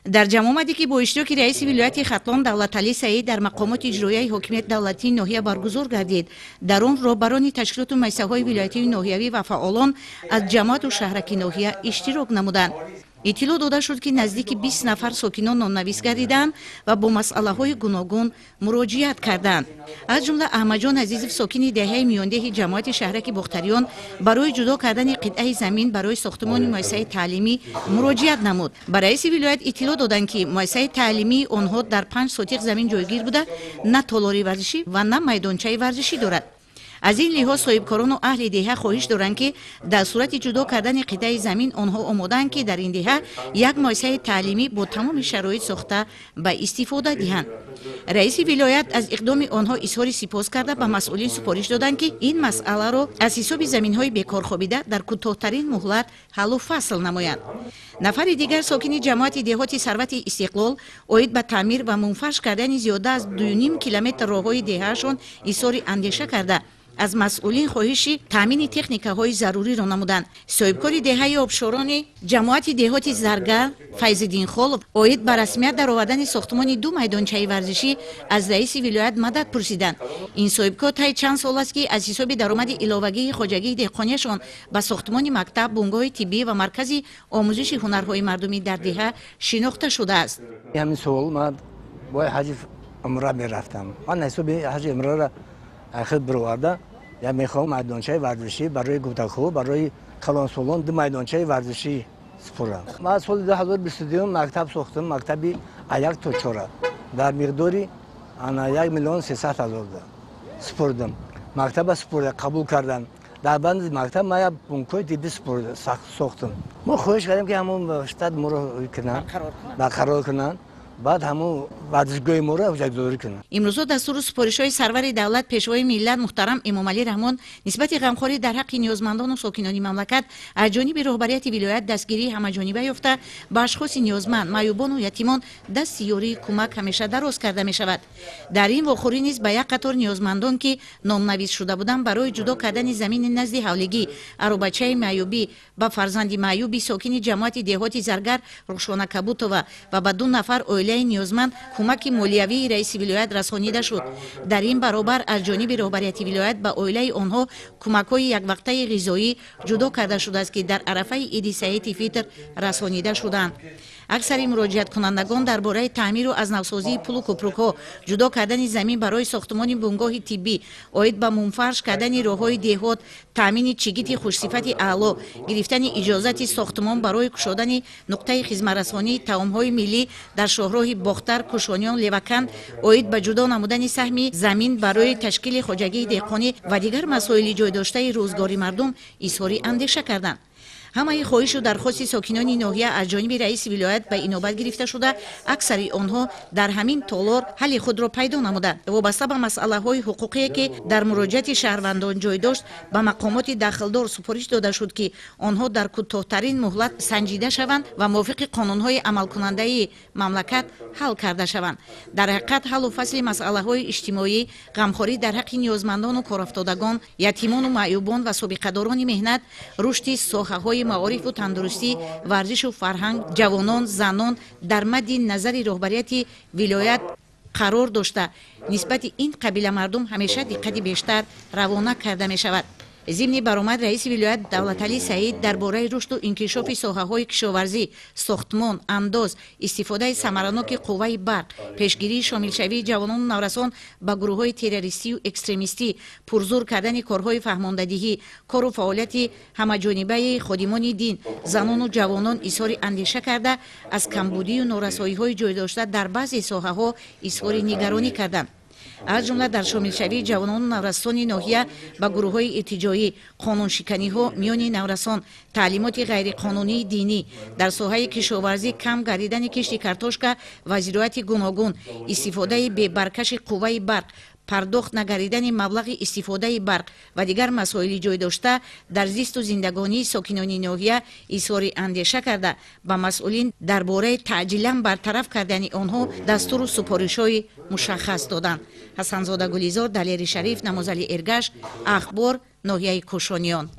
در جمع آمدی که با اشتراک رئیس ولایت ختلان دولتعلی سعید در مقامات اجرایی حکومت دولتی ناحیه برگزار گردید. در آن رهبران تشکیلات و مجلس‌های ولایتی ناحیوی و فعالان از جماعت و شهرک ناحیه اشتراک نمودند. اطلاع داده شد که نزدیک 20 نفر ساکنان نامنویس گردیدند و با مسئله‌های گوناگون مراجعت کردند. از جمله احمدجان عزیزов ساکن دهه میانده جماعت شهرک باختریان برای جدا کردن قطعه زمین برای ساختمان مؤسسه تعلیمی مراجعت نمود. برای رئیس ولایت اطلاع دادند که مؤسسه تعلیمی آنها در 5 سوتیق زمین جایگیر بوده، نه تالار ورزشی و نه میدانچه ورزشی دارد. از این لحاظ صاحبکاران و اهل دهه خواهش دارند که در صورت جدا کردن قطعه زمین آنها آماده‌اند که در این دهه یک مؤسسه تعلیمی با تمام شرایط ساخته به استفاده دهند. رئیس ولایت از اقدام آنها اظهار سپاس کرده به مسئولین سپارش دادند که این مسئله را از حساب زمین‌های بیکار خوابیده در کوتاه‌ترین مهلت حل و فصل نمایند. نفر دیگر ساکن جماعت دهات ثروت استقلال اوید به تعمیر و منفرش کردن زیاده از 2.5 کیلومتر راههای دهه‌شان اظهار اندیشه کرده از مسئولین خواهشی تامین تکنیک‌های ضروری را نمودند. صاحبکار دهه آبشاران جماعت دهات زرگر فیض‌الدین خان اوید به رسمیت در آوردن ساختمان 2 میدانچه ورزشی از رئیس ولایت مدد پرسیدند. این صاحبکار طی چند سال است که از حساب درآمد علاوه‌ای خواجگی دهقانیشان به ساختمان مکتب، بنگاه طبی و مرکز آموزش هنرهای مردمی در دهه شناخته شده است. همین سوال من با حج عمره می‌رفتم. من حساب حج عمره را اخیر برآورده یا میخوام میدانچه ورزشی برای گوتاخو برای کلانسولان 2 میدانچه ورزشی سپردم. من سال 2022 مکتب ساختم، مکتبی 1 تا 4 در مقداری 1,300,000 سپردم. مکتب سپرده قبول کردن. در بند مکتب ما یک بنکای دیدی سپرده ساختم. ما خواهش کردیم که همون شتات ما رو کنن برقرار کنن. بعد همون ورزشگاه ما را اجازه کنند. امروز دستور سپارش‌های سرور دولت پیشوای ملت محترم امام علی رحمان نسبت غمخواری در حق نیازمندان و ساکنان مملکت از جانب رهبریت ولایت دستگیری همه‌جانبه یافته به اشخاص نیازمند، معیوبان و یتیمان دست یاری کمک همیشه دراز کرده می شود. در این واخوری نیز به یک قطار نیازمندان که نامنویس شده بودند برای جدا کردن زمین نزد حولگی اروبچه معیوبی با فرزند معیوبی ساکن جماعت دهات زرگر رخشانه کبوتووا و به 2 نفر نیازمند کمک مالیوی رئیس ولایت رسانیده شد. در این برابر از جانب رهبریت ولایت به عائله آنها کمک‌های یک وقته غذایی جدا کرده شده است که در عرفه عید سعید فطر رسانیده شدند. اکثر مراجعت کنندگان درباره تعمیر و از نوسازی پل و کوپرک‌ها، جدا کردن زمین برای ساختمان بنگاه طبی، عاید به منفرش کردن راه‌های دهات، تامین چگیت خوشصفت اعلی، گرفتن اجازت ساختمان برای گشادن نقطه خدمت‌رسانی طعام‌های ملی در شهرهای باختر، کوشانیان، لیوکند، عاید به جدا نمودن سهم زمین برای تشکیل خواجگی دهقانی و دیگر مسائل جای داشته روزگاری مردم اظهار اندیشه کردند. همه خواهش و درخواست ساکنان ناحیه از جانب رئیس ولایت به اینوبت گرفته شده، اکثر آنها در همین تالار حل خود را پیدا نمودند. وابسته به مسئله های حقوقی که در مراجعت شهروندان جای داشت به مقامات داخلدار سپارش داده شد که آنها در کوتاه‌ترین مهلت سنجیده شوند و موافق قانون‌های عمل کننده مملکت حل کرده شوند. در حقیقت حل و فصل مسئله های اجتماعی، غمخواری در حق نیازمندان و کارافتادگان، یتیمان و معیوبان و سابقه‌داران مهنت، رشد ساحه‌های معارف و تندرستی، ورزش و فرهنگ، جوانان، زنان در مد نظر رهبریت ولایت قرار داشته نسبت این قبیله مردم همیشه دقت بیشتر روانه کرده می شود. ضمن برآمد رئیس ولایت دولتعلی سعید درباره رشد و انکشاف ساحه‌های کشاورزی، ساختمان، انداز، استفاده ثمرناک قوه برق، پیشگیری شامل‌شوی جوانان و نورسان با گروه‌های تروریستی و اکستریمیستی، پرزور کردن کارهای فهماندهی، کار و فعالیت همه‌جانبه خادمان دین، زنان و جوانان اظهار اندیشه کرده از کمبودی و نارسایی‌های جای داشته در بعضی ساحه‌ها اظهار نگرانی کردند. از جمله در شامل‌شوی جوانان و نورسان ناحیه با گروه‌های ارتجاعی، قانونشکنی‌ها میان نورسان، تعلیمات غیرقانونی دینی، در ساحه کشاورزی کم گردیدن کشت کارتوشکا و زراعت گوناگون، استفاده بی برکش قوه برق، پرداخت نگردیدن مبلغ استفاده برق و دیگر مسائل جای داشته در زیست و زندگانی ساکنان ناحیه اظهار اندیشه کرده به مسئولین درباره تعجیلا برطرف کردن آنها دستور و سپارش‌های مشخص دادند. حسنزاده گلیزار، دلیر شریف، نمازعلی ارگش، اخبار، ناحیه کوشانیان.